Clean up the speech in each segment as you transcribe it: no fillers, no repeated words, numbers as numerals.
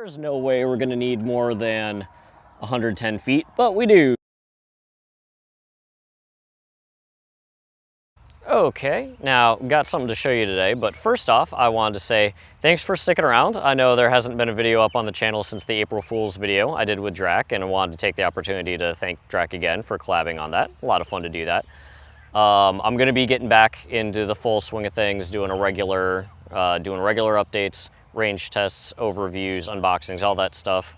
There's no way we're gonna need more than 110 feet, but we do. Okay, now got something to show you today, but first off, I wanted to say thanks for sticking around. I know there hasn't been a video up on the channel since the April Fool's video I did with Drac, and I wanted to take the opportunity to thank Drac again for collabing on that. A lot of fun to do that. I'm gonna be getting back into the full swing of things, doing regular updates, range tests, overviews, unboxings, all that stuff.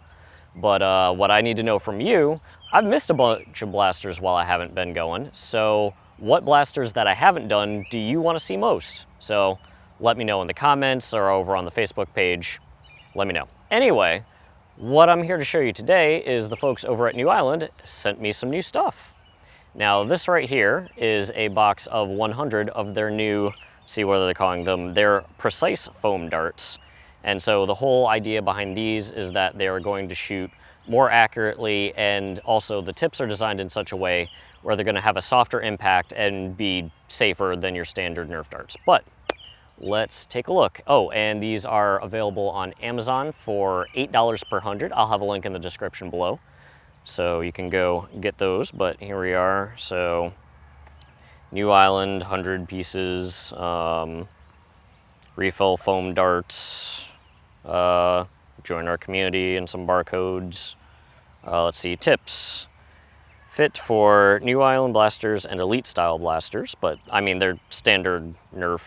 But what I need to know from you, I've missed a bunch of blasters while I haven't been going, so what blasters that I haven't done do you want to see most? So let me know in the comments or over on the Facebook page. Let me know. Anyway, what I'm here to show you today is the folks over at Newisland sent me some new stuff. Now this right here is a box of 100 of their new, see what are they calling them, their precise foam darts. And so the whole idea behind these is that they are going to shoot more accurately, and also the tips are designed in such a way where they're going to have a softer impact and be safer than your standard Nerf darts. But let's take a look. Oh, and these are available on Amazon for $8 per 100. I'll have a link in the description below, so you can go get those. But here we are. So Newisland, 100 pieces, refill foam darts, join our community, and some barcodes. Let's see, tips. Fit for Newisland blasters and elite style blasters, but I mean they're standard Nerf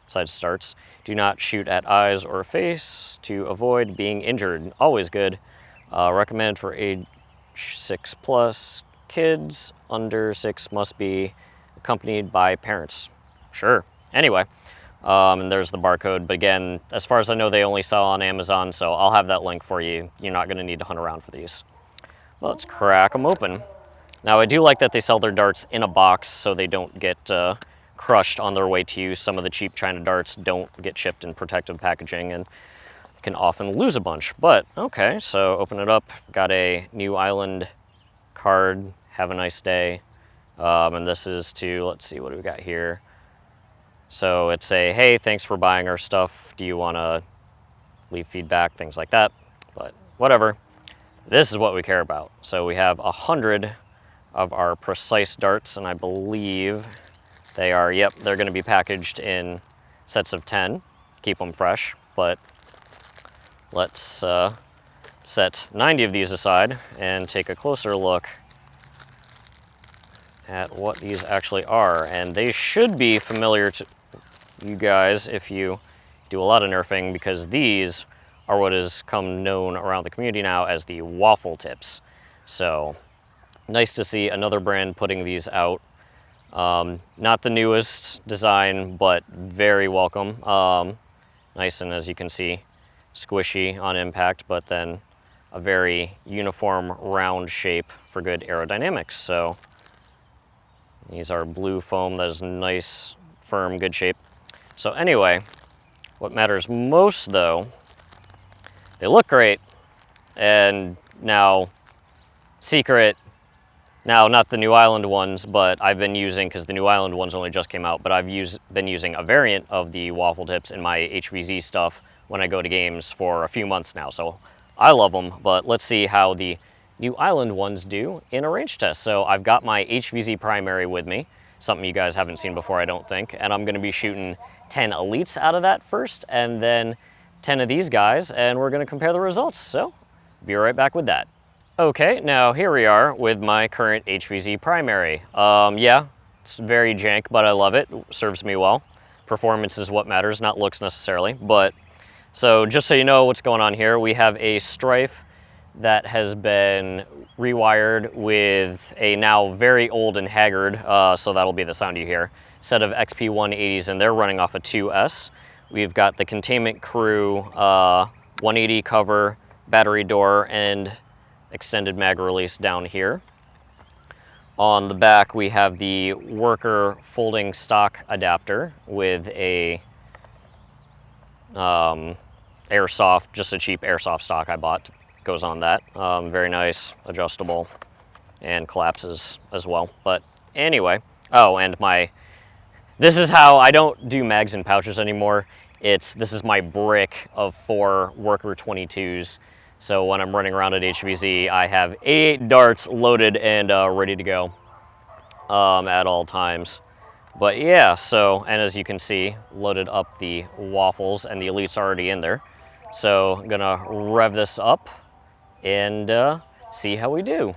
side starts. Do not shoot at eyes or face to avoid being injured. Always good. Recommended for age 6+. Kids under 6 must be accompanied by parents. Sure. Anyway, and there's the barcode, but again, as far as I know, they only sell on Amazon, so I'll have that link for you. You're not going to need to hunt around for these. Let's crack them open. Now, I do like that they sell their darts in a box so they don't get crushed on their way to you. Some of the cheap China darts don't get shipped in protective packaging and can often lose a bunch. But, okay, so open it up. Got a Newisland card. Have a nice day. And this is to, let's see, what do we got here? So it's a, hey, thanks for buying our stuff. Do you want to leave feedback? Things like that. But whatever. This is what we care about. So we have 100 of our precise darts, and I believe they are, yep, they're going to be packaged in sets of 10. Keep them fresh. But let's set 90 of these aside and take a closer look at what these actually are. And they should be familiar to you guys if you do a lot of Nerfing, because these are what has come known around the community now as the waffle tips. So nice to see another brand putting these out. Not the newest design, but very welcome. Nice, and as you can see, squishy on impact, but then a very uniform round shape for good aerodynamics. So these are blue foam that is nice, firm, good shape. So anyway, what matters most though, they look great, and now, secret, now not the Newisland ones, but I've been using, because the Newisland ones only just came out, but I've been using a variant of the waffle tips in my HVZ stuff when I go to games for a few months now, so I love them. But let's see how the Newisland ones do in a range test. So I've got my HVZ primary with me, something you guys haven't seen before, I don't think, and I'm going to be shooting 10 elites out of that first, and then 10 of these guys, and we're going to compare the results. So be right back with that. Okay, now here we are with my current HVZ primary. Yeah, it's very jank, but I love it. It serves me well. Performance is what matters, not looks necessarily. But so just so you know what's going on here, we have a Strife that has been rewired with a now very old and haggard, so that'll be the sound you hear, set of XP 180s, and they're running off a 2S. We've got the Containment Crew 180 cover, battery door, and extended mag release down here. On the back, we have the Worker folding stock adapter with a airsoft, just a cheap airsoft stock I bought. Goes on that. Very nice, adjustable, and collapses as well. But anyway, oh, and this is how I don't do mags and pouches anymore. This is my brick of 4 Worker 22s. So when I'm running around at HVZ, I have 8 darts loaded and ready to go at all times. But yeah, so, and as you can see, loaded up the waffles and the Elite's already in there. So I'm gonna rev this up and see how we do.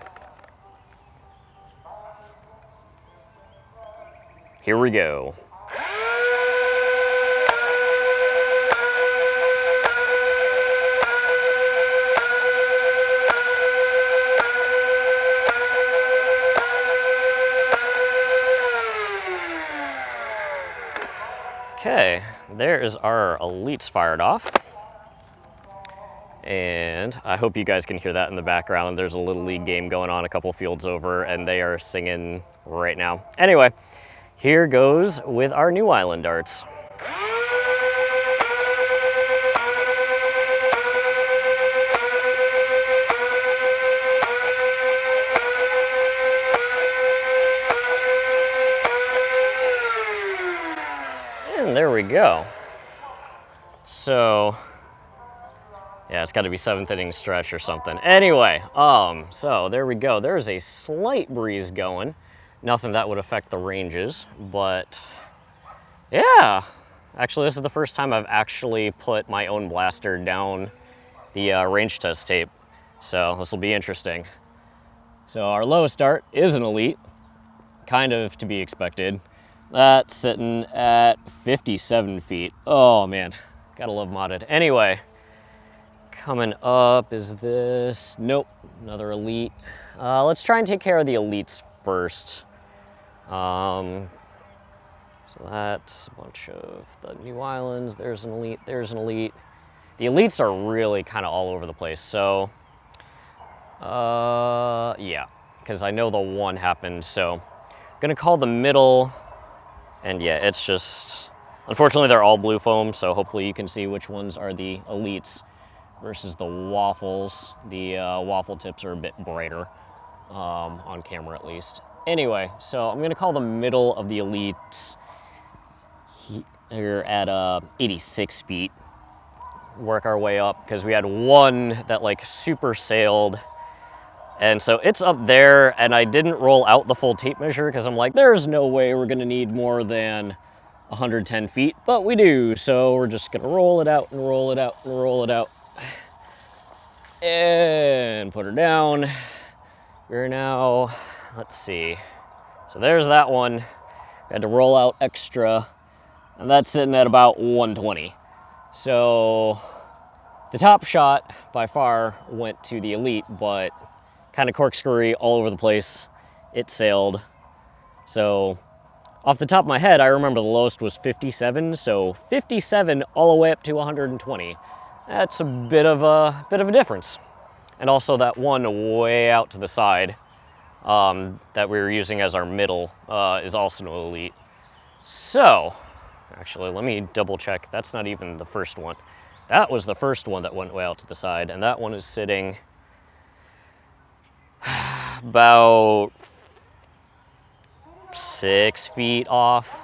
Here we go. Okay, there is our Elites fired off. And I hope you guys can hear that in the background. There's a Little League game going on a couple fields over, and they are singing right now. Anyway, here goes with our New Island darts. And there we go. So, yeah, it's got to be 7th inning stretch or something. Anyway, so there we go. There's a slight breeze going. Nothing that would affect the ranges, but yeah. Actually, this is the first time I've actually put my own blaster down the range test tape. So this will be interesting. So our lowest dart is an Elite, kind of to be expected. That's sitting at 57 feet. Oh man, gotta love modded. Anyway, coming up is this, nope, another Elite. Let's try and take care of the Elites first. So that's a bunch of the New Islands. There's an Elite, there's an Elite. The Elites are really kind of all over the place. So, yeah, because I know the one happened. So, I'm gonna call the middle, and yeah, it's just, unfortunately they're all blue foam. So hopefully you can see which ones are the Elites versus the waffles. The waffle tips are a bit brighter, on camera at least. Anyway, so I'm gonna call the middle of the Elites here at 86 feet. Work our way up, because we had one that like super sailed. And so it's up there, and I didn't roll out the full tape measure because I'm like, there's no way we're gonna need more than 110 feet, but we do. So we're just gonna roll it out and roll it out and roll it out. And put her down. We're now, let's see. So there's that one. We had to roll out extra, and that's sitting at about 120. So the top shot by far went to the Elite, but kind of corkscrewy all over the place. It sailed. So off the top of my head, I remember the lowest was 57. So 57 all the way up to 120. That's a bit of a difference. And also that one way out to the side that we were using as our middle is also an Elite. So, actually, let me double check. That's not even the first one. That was the first one that went way out to the side, and that one is sitting about 6 feet off.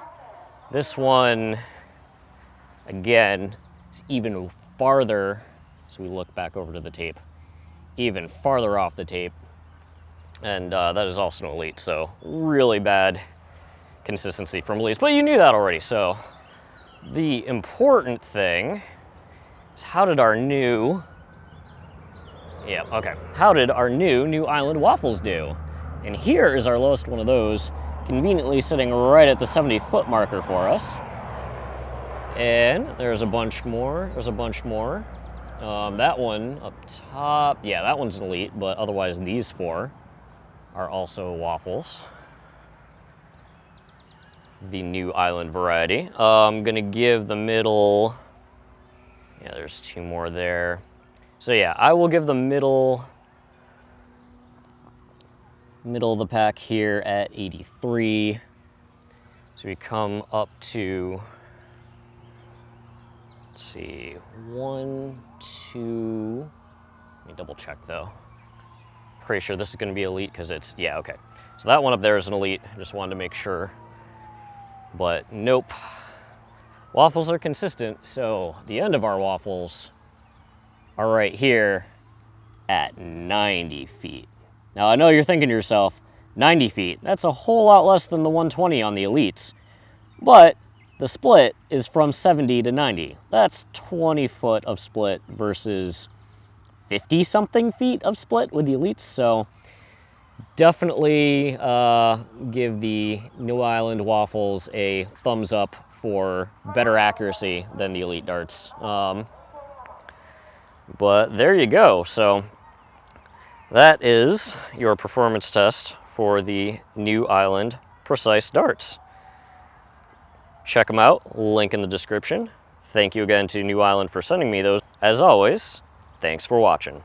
This one, again, is even farther. So we look back over to the tape, even farther off the tape. And that is also an Elite, so really bad consistency from Elites. But you knew that already, so the important thing is how did our new New Island waffles do? And here is our lowest one of those, conveniently sitting right at the 70-foot marker for us. And there's a bunch more, that one up top, yeah, that one's an Elite, but otherwise these 4 are also waffles. The New Island variety. I'm gonna give the middle, yeah, there's 2 more there. So yeah, I will give the middle of the pack here at 83. So we come up to, let's see, 1, 2, let me double check though. Pretty sure this is gonna be Elite because it's, yeah, okay. So that one up there is an Elite, I just wanted to make sure. But nope, Waffles are consistent, so the end of our waffles are right here at 90 feet. Now I know you're thinking to yourself, 90 feet, that's a whole lot less than the 120 on the Elites. But the split is from 70 to 90. That's 20 foot of split versus 50 something feet of split with the Elites. So definitely give the New Island waffles a thumbs up for better accuracy than the Elite darts. But there you go. So that is your performance test for the New Island Precise darts. Check them out, link in the description. Thank you again to New Island for sending me those. As always, thanks for watching.